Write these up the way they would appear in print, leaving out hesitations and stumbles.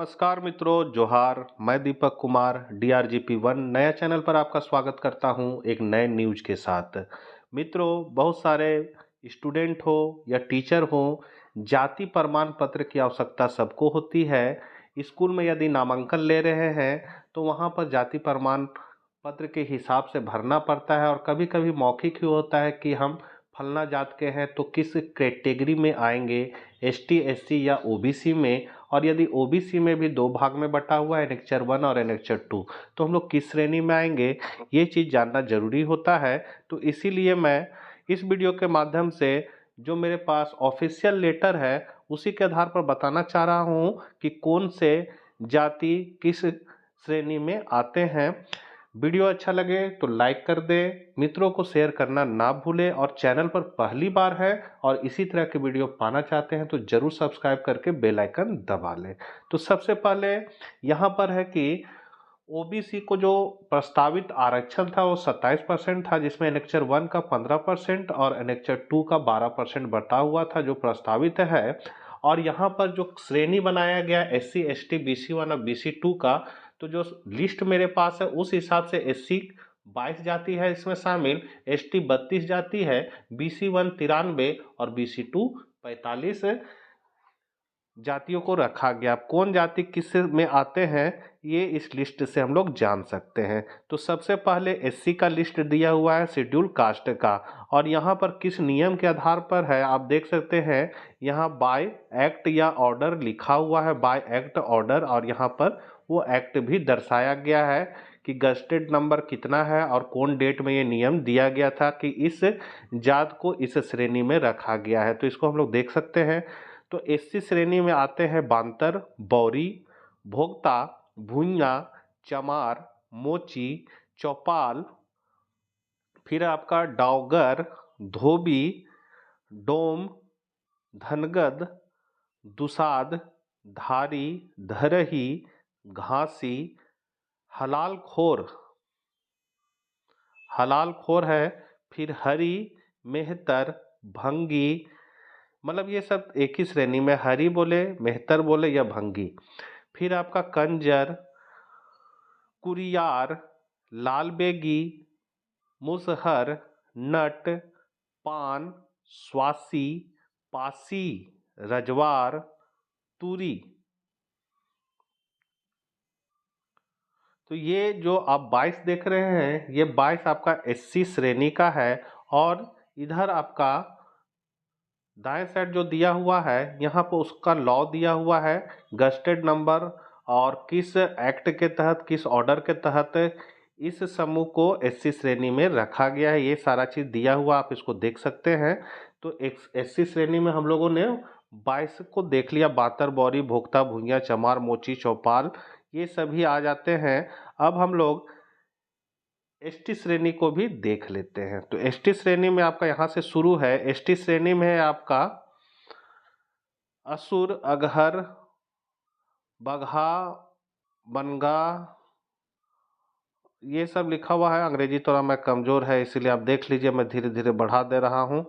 नमस्कार मित्रों, जोहार। मैं दीपक कुमार DRGP1 नया चैनल पर आपका स्वागत करता हूं एक नए न्यूज के साथ। मित्रों, बहुत सारे स्टूडेंट हो या टीचर हो, जाति प्रमाण पत्र की आवश्यकता सबको होती है। स्कूल में यदि नामांकन ले रहे हैं तो वहां पर जाति प्रमाण पत्र के हिसाब से भरना पड़ता है और कभी कभी मौखिक ही होता है कि हम फलना जात के हैं तो किस कैटेगरी में आएंगे, ST SC या OBC में। और यदि OBC में भी दो भाग में बटा हुआ है, एनेक्चर 1 और एनेक्चर 2, तो हम लोग किस श्रेणी में आएंगे, ये चीज़ जानना जरूरी होता है। तो इसीलिए मैं इस वीडियो के माध्यम से जो मेरे पास ऑफिशियल लेटर है उसी के आधार पर बताना चाह रहा हूँ कि कौन से जाति किस श्रेणी में आते हैं। वीडियो अच्छा लगे तो लाइक कर दें, मित्रों को शेयर करना ना भूलें और चैनल पर पहली बार है और इसी तरह के वीडियो पाना चाहते हैं तो जरूर सब्सक्राइब करके बेल आइकन दबा लें। तो सबसे पहले यहाँ पर है कि OBC को जो प्रस्तावित आरक्षण था वो 27% था, जिसमें एनेक्चर 1 का 15% और एनेक्चर 2 का 12% बटा हुआ था जो प्रस्तावित है। और यहाँ पर जो श्रेणी बनाया गया SC ST BC1 और BC2 का, तो जो लिस्ट मेरे पास है उस हिसाब से SC 22 जाति है इसमें शामिल, ST 32 जाति है, BC1 93 और BC2 45 जातियों को रखा गया। कौन जाति किस में आते हैं ये इस लिस्ट से हम लोग जान सकते हैं। तो सबसे पहले SC का लिस्ट दिया हुआ है शेड्यूल कास्ट का, और यहाँ पर किस नियम के आधार पर है आप देख सकते हैं। यहाँ बाय एक्ट या ऑर्डर लिखा हुआ है, बाय एक्ट ऑर्डर, और यहाँ पर वो एक्ट भी दर्शाया गया है कि गजटेड नंबर कितना है और कौन डेट में ये नियम दिया गया था कि इस जात को इस श्रेणी में रखा गया है। तो इसको हम लोग देख सकते हैं। तो SC श्रेणी में आते हैं बांतर, बौरी, भोक्ता, भूइयाँ, चमार, मोची, चौपाल, फिर आपका डाउगर, धोबी, डोम, धनगद, दुसाद, धारी, धरही, घासी, हलालखोर, हलालखोर है, फिर हरी, मेहतर, भंगी, मतलब ये सब एक ही श्रेणी में, हरी बोले, मेहतर बोले या भंगी। फिर आपका कंजर, कुरियार, लालबेगी, मुसहर, नट, पान, स्वासी, पासी, रजवार, तुरी। तो ये जो आप 22 देख रहे हैं ये 22 आपका SC श्रेणी का है। और इधर आपका दाएं साइड जो दिया हुआ है यहाँ पर उसका लॉ दिया हुआ है, गजटेड नंबर और किस एक्ट के तहत, किस ऑर्डर के तहत इस समूह को SC श्रेणी में रखा गया है, ये सारा चीज़ दिया हुआ आप इसको देख सकते हैं। तो SC श्रेणी में हम लोगों ने 22 को देख लिया, बातर, बौरी, भोक्ता, भूइयाँ, चमार, मोची, चौपाल, ये सभी आ जाते हैं। अब हम लोग ST श्रेणी को भी देख लेते हैं। तो ST श्रेणी में आपका यहाँ से शुरू है। ST श्रेणी में है आपका असुर, अगहर, बगहा, बनगा, ये सब लिखा हुआ है। अंग्रेजी थोड़ा मैं कमज़ोर है इसीलिए आप देख लीजिए, मैं धीरे धीरे बढ़ा दे रहा हूँ।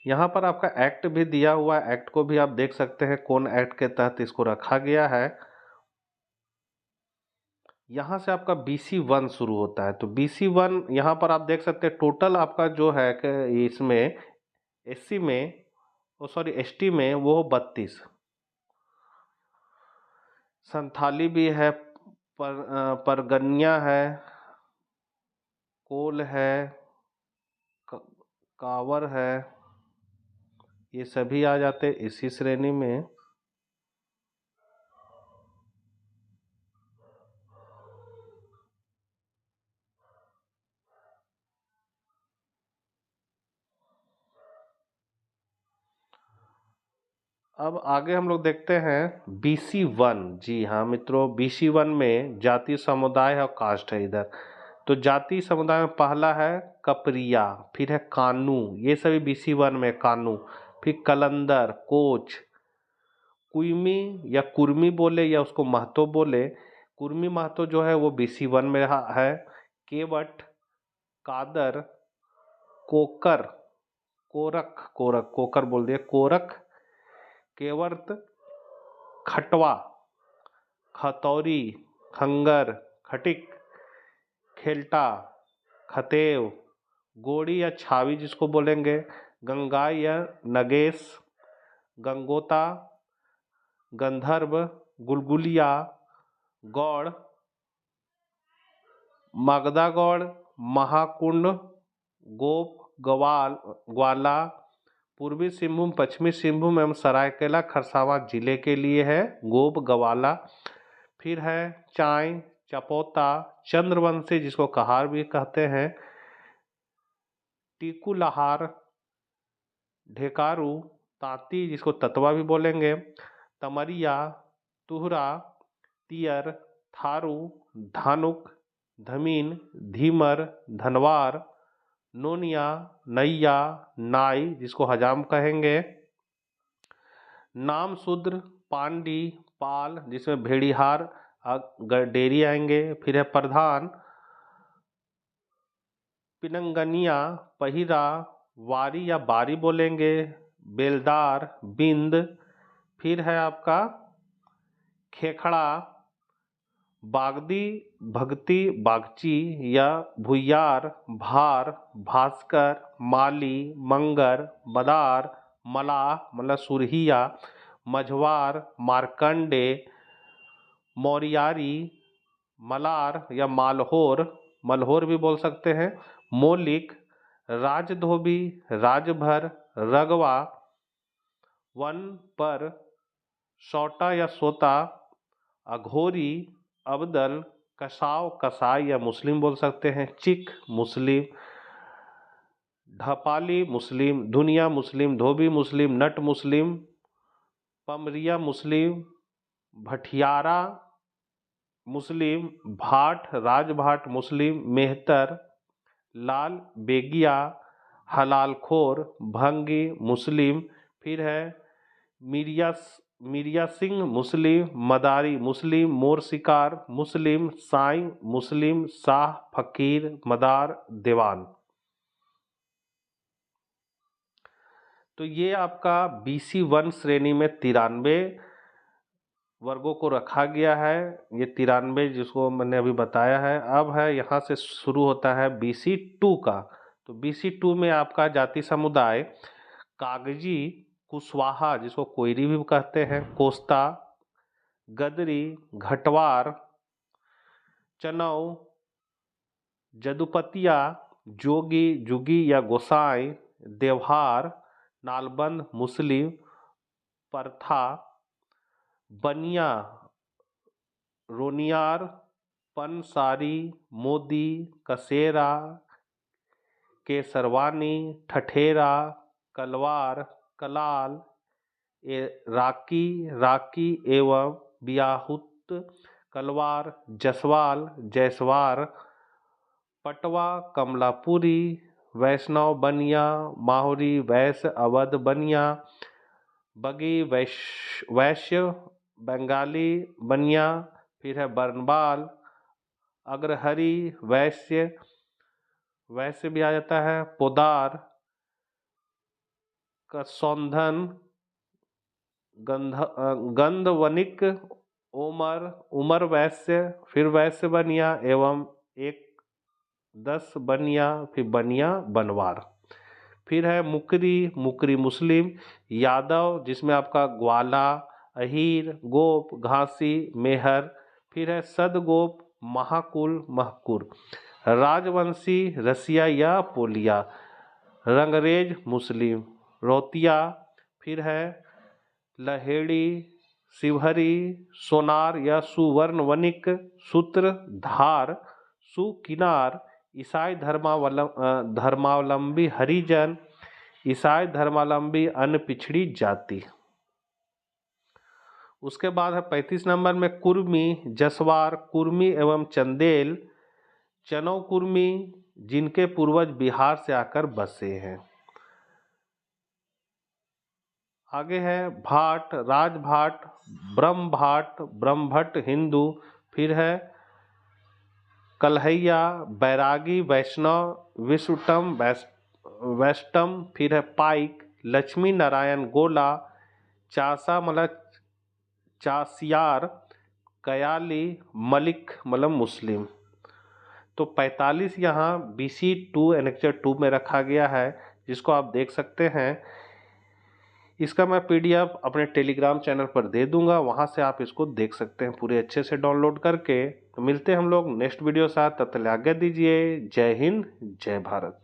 यहाँ पर आपका एक्ट भी दिया हुआ है, एक्ट को भी आप देख सकते हैं कौन एक्ट के तहत इसको रखा गया है। यहाँ से आपका BC1 शुरू होता है। तो BC1 यहाँ पर आप देख सकते हैं टोटल आपका जो है कि इसमें SC में, सॉरी ST में वो 32, संथाली भी है, परगनिया है, कोल है, कावर है, ये सभी आ जाते इसी श्रेणी में। अब आगे हम लोग देखते हैं BC1। जी हाँ मित्रों, BC1 में जाति, समुदाय और कास्ट है इधर। तो जाति समुदाय में पहला है कपरिया, फिर है कानू, ये सभी BC1 में कानू, फिर कलंदर, कोच, कुइमी या कुर्मी बोले या उसको महतो बोले, कुर्मी महतो जो है वो BC1 में है। केवट, कादर, कोकर, कोरक, कोरक, कोकर बोल दिया, कोरक, केवर्त, खटवा, खतौरी, खंगर, खटिक, खेलटा, खतेव, गोड़ी या छावी जिसको बोलेंगे, गंगाई या नगेश, गंगोता, गंधर्व, गुलगुलिया, गौड़, मगधा गौड़, महाकुंड, गोप, गवाल, ग्वाला, पूर्वी सिंहभूम, पश्चिमी सिंहभूम एवं सरायकेला खरसावां जिले के लिए है गोप, गवाला। फिर है चाय, चपोता, चंद्रवंशी जिसको कहार भी कहते हैं, टीकूलहार, ढेकारू, तांती जिसको ततवा भी बोलेंगे, तमरिया, तुहरा, तियर, थारू, धानुक, धमीन, धीमर, धनवार, नोनिया, नैया, नाई जिसको हजाम कहेंगे, नाम शूद्र, पांडी, पाल जिसमें भेड़िहार, डेरी आएंगे। फिर है प्रधान, पिनंगनिया, पहिरा, वारी या बारी बोलेंगे, बेलदार, बिंद। फिर है आपका खेखड़ा, बागदी, भगती, बागची या भुयार, भार, भास्कर, माली, मंगर, मदार, मलाह मतलब सुरहिया, मझवार, मार्कंडे, मौरियारी, मलार या मालहोर, मलहोर भी बोल सकते हैं, मौलिक, राजधोबी, राजभर, रगवा, वन पर, सौटा या सोता, अघोरी, अबदल, कसाव, कसाई या मुस्लिम बोल सकते हैं, चिक मुस्लिम, ढपाली मुस्लिम, दुनिया मुस्लिम, धोबी मुस्लिम, नट मुस्लिम, पमरिया मुस्लिम, भटियारा मुस्लिम, भाट, राजभाट मुस्लिम, मेहतर, लाल बेगिया, हलालखोर, भंगी मुस्लिम। फिर है मिरिया सिंह मुस्लिम, मदारी मुस्लिम, मोर शिकार मुस्लिम, साई मुस्लिम, शाह, फकीर, मदार, देवान। तो ये आपका BC1 श्रेणी में 93 वर्गों को रखा गया है। ये 93 जिसको मैंने अभी बताया है। अब है यहाँ से शुरू होता है BC2 का। तो BC2 में आपका जाति समुदाय कागजी, कुशवाहा जिसको कोयरी भी कहते हैं, कोस्ता, गदरी, घटवार, चनौ, जदुपतिया, जोगी, जुगी या गोसाई, देवहार, नालबंद मुस्लिम, परथा, बनिया, रोनियार, पनसारी, मोदी, कसेरा, केसरवानी, ठठेरा, कलवार, कलाल, राकी, राकी एवं बियाहुत, कलवार, जसवाल, जैसवार, पटवा, कमलापुरी, वैष्णव बनिया, माहुरी, वैश्य, अवध बनिया, बगी, वैश्य, बंगाली बनिया। फिर है बरनबाल, अग्रहरी, वैश्य, वैश्य भी आ जाता है, पोदार, कसौंधन, गंधवनिक, उमर, उमर वैश्य, फिर वैश्य बनिया एवं एक 10 बनिया, फिर बनिया बनवार। फिर है मुकरी, मुकरी मुस्लिम, यादव जिसमें आपका ग्वाला, अहीर, गोप, घासी, मेहर। फिर है सदगोप, महाकुल, महकुर, राजवंशी, रसिया या पोलिया, रंगरेज मुस्लिम, रोतिया। फिर है लहेड़ी, शिवहरी, सोनार या सुवर्ण वनिक, सूत्रधार, सुकिनार, ईसाई धर्मावलंबी हरिजन, ईसाई धर्मावलंबी अन्य पिछड़ी जाति। उसके बाद है 35 नंबर में कुर्मी, जसवार, कुर्मी एवं चंदेल, चनौ कुर्मी जिनके पूर्वज बिहार से आकर बसे हैं। आगे है भाट, राजभाट, ब्रह्मभाट, ब्रह्मभट्ट हिंदू। फिर है कल्हैया, बैरागी, वैष्णव, विश्वटम, वेस्टम, फिर है पाइक, लक्ष्मी नारायण गोला, चासा मतलब चासियार, कयाली, मलिक मतलब मुस्लिम। तो 45 यहाँ BC2 एनेक्चर 2 में रखा गया है, जिसको आप देख सकते हैं। इसका मैं PDF अपने टेलीग्राम चैनल पर दे दूंगा, वहां से आप इसको देख सकते हैं पूरे अच्छे से डाउनलोड करके। तो मिलते हैं हम लोग नेक्स्ट वीडियो साथ, तब तक आज्ञा दीजिए। जय हिंद, जय भारत।